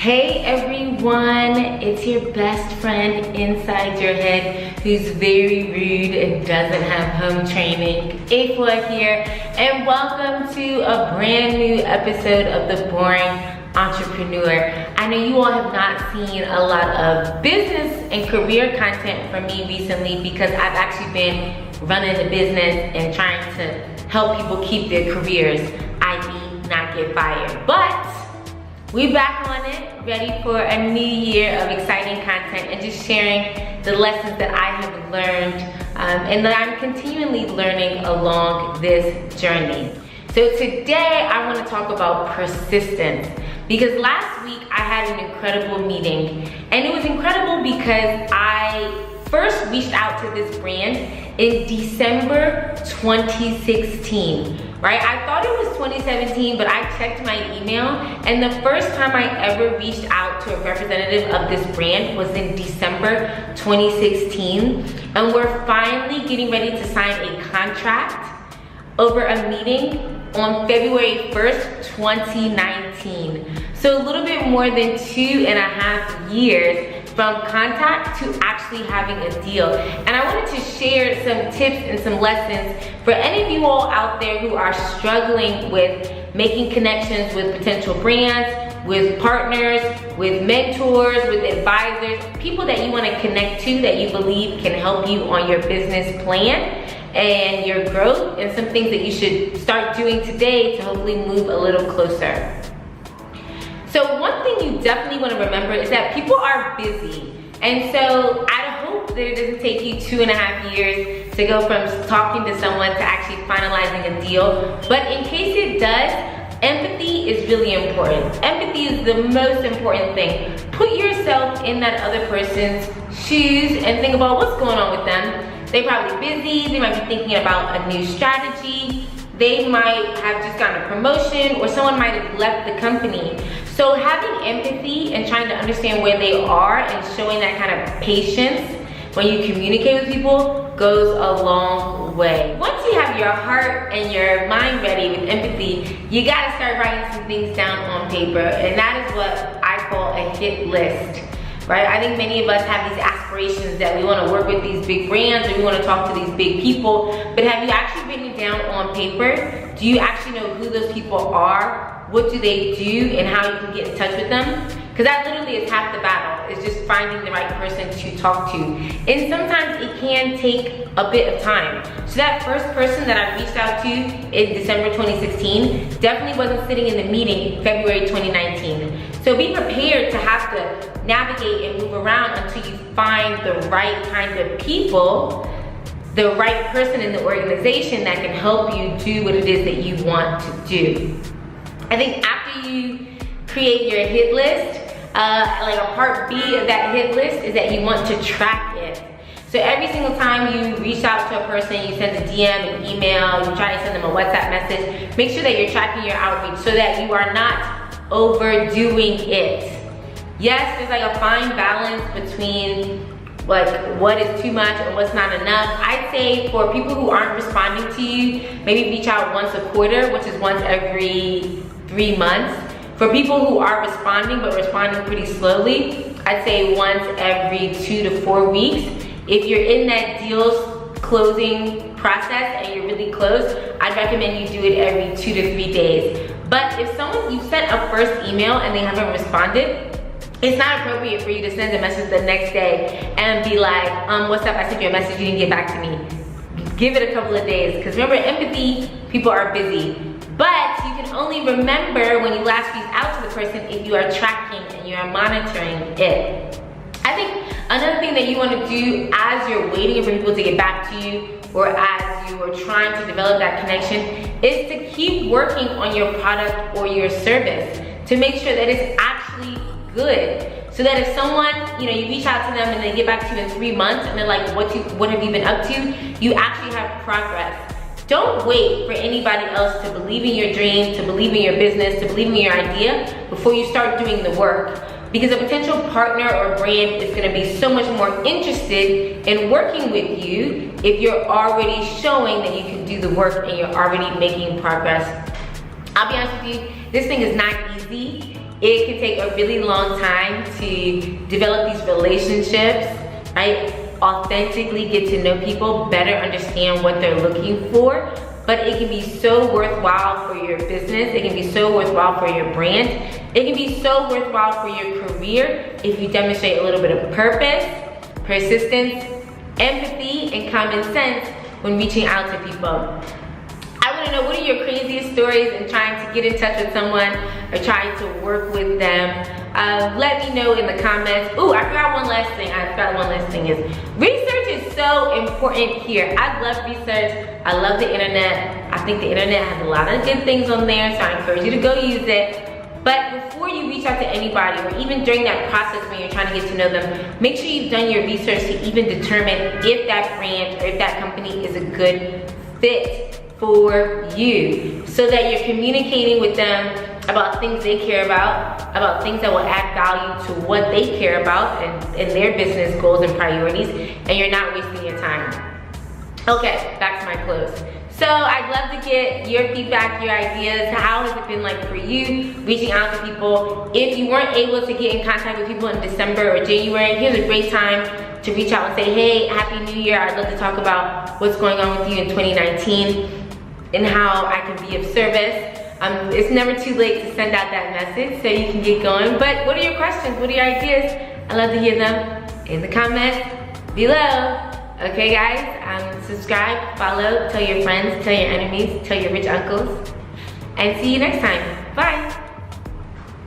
Hey everyone, it's your best friend inside your head who's very rude and doesn't have home training, Afua here, and welcome to a brand new episode of The Boring Entrepreneur. I know you all have not seen a lot of business and career content from me recently because I've actually been running the business and trying to help people keep their careers, i.e. not get fired. But we're back on it, ready for a new year of exciting content and just sharing the lessons that I have learned and that I'm continually learning along this journey. So today I want to talk about persistence, because last week I had an incredible meeting, and it was incredible because I first reached out to this brand in December 2016. Right? I thought it was 2017, but I checked my email, and the first time I ever reached out to a representative of this brand was in December 2016. And we're finally getting ready to sign a contract over a meeting on February 1st, 2019. So a little bit more than 2.5 years from contact to actually having a deal. And I wanted to share some tips and some lessons for any of you all out there who are struggling with making connections with potential brands, with partners, with mentors, with advisors, people that you want to connect to that you believe can help you on your business plan and your growth, and some things that you should start doing today to hopefully move a little closer. So one thing you definitely want to remember is that people are busy. And so I hope that it doesn't take you 2.5 years to go from talking to someone to actually finalizing a deal. But in case it does, empathy is really important. Empathy is the most important thing. Put yourself in that other person's shoes and think about what's going on with them. They're probably busy, they might be thinking about a new strategy. They might have just gotten a promotion, or someone might have left the company. So having empathy and trying to understand where they are and showing that kind of patience when you communicate with people goes a long way. Once you have your heart and your mind ready with empathy, you gotta start writing some things down on paper, and that is what I call a hit list. Right? I think many of us have these aspirations that we want to work with these big brands, or we want to talk to these big people, but have you actually written it down on paper? Do you actually know who those people are? What do they do, and how you can get in touch with them? Because that literally is half the battle, is just finding the right person to talk to. And sometimes it can take a bit of time. So that first person that I reached out to in December 2016 definitely wasn't sitting in the meeting February 2019. So be prepared to have to navigate and move around until you find the right kind of people, the right person in the organization that can help you do what it is that you want to do. I think after you create your hit list, like a part B of that hit list is that you want to track it. So every single time you reach out to a person, you send a DM, an email, you try to send them a WhatsApp message, make sure that you're tracking your outreach so that you are not overdoing it. Yes, there's like a fine balance between like what is too much and what's not enough. I'd say for people who aren't responding to you, maybe reach out once a quarter, which is once every 3 months. For people who are responding but responding pretty slowly, I'd say once every 2 to 4 weeks. If you're in that deals closing process and you're really close, I'd recommend you do it every 2 to 3 days. But if you sent a first email and they haven't responded, it's not appropriate for you to send a message the next day and be like, what's up, I sent you a message, you didn't get back to me. Give it a couple of days, because remember, empathy, people are busy. But you can only remember when you last reached out to the person if you are tracking and you are monitoring it. I think another thing that you want to do as you're waiting for people to get back to you, or as you are trying to develop that connection, is to keep working on your product or your service to make sure that it's actually good. So that if someone, you reach out to them and they get back to you in 3 months and they're like, what have you been up to? You actually have progress. Don't wait for anybody else to believe in your dream, to believe in your business, to believe in your idea before you start doing the work. Because a potential partner or brand is gonna be so much more interested in working with you if you're already showing that you can do the work and you're already making progress. I'll be honest with you, this thing is not easy. it can take a really long time to develop these relationships, right? Authentically get to know people, better understand what they're looking for. But it can be so worthwhile for your business. It can be so worthwhile for your brand. It can be so worthwhile for your career if you demonstrate a little bit of purpose, persistence, empathy, and common sense when reaching out to people. I wanna know, what are your craziest stories in trying to get in touch with someone or trying to work with them? Let me know in the comments. Ooh, I forgot one last thing. Is research is so important here. I love research. I love the internet. I think the internet has a lot of good things on there, so I encourage you to go use it. But before you reach out to anybody, or even during that process when you're trying to get to know them, make sure you've done your research to even determine if that brand or if that company is a good fit for you, so that you're communicating with them about things they care about things that will add value to what they care about and their business goals and priorities, and you're not wasting your time. Okay, back to my close. So I'd love to get your feedback, your ideas. How has it been like for you reaching out to people? If you weren't able to get in contact with people in December or January, here's a great time to reach out and say, hey, Happy New Year. I'd love to talk about what's going on with you in 2019 and how I can be of service. It's never too late to send out that message, so you can get going. But what are your questions? What are your ideas? I'd love to hear them in the comments below. Okay guys, subscribe, follow, tell your friends, tell your enemies, tell your rich uncles, and see you next time.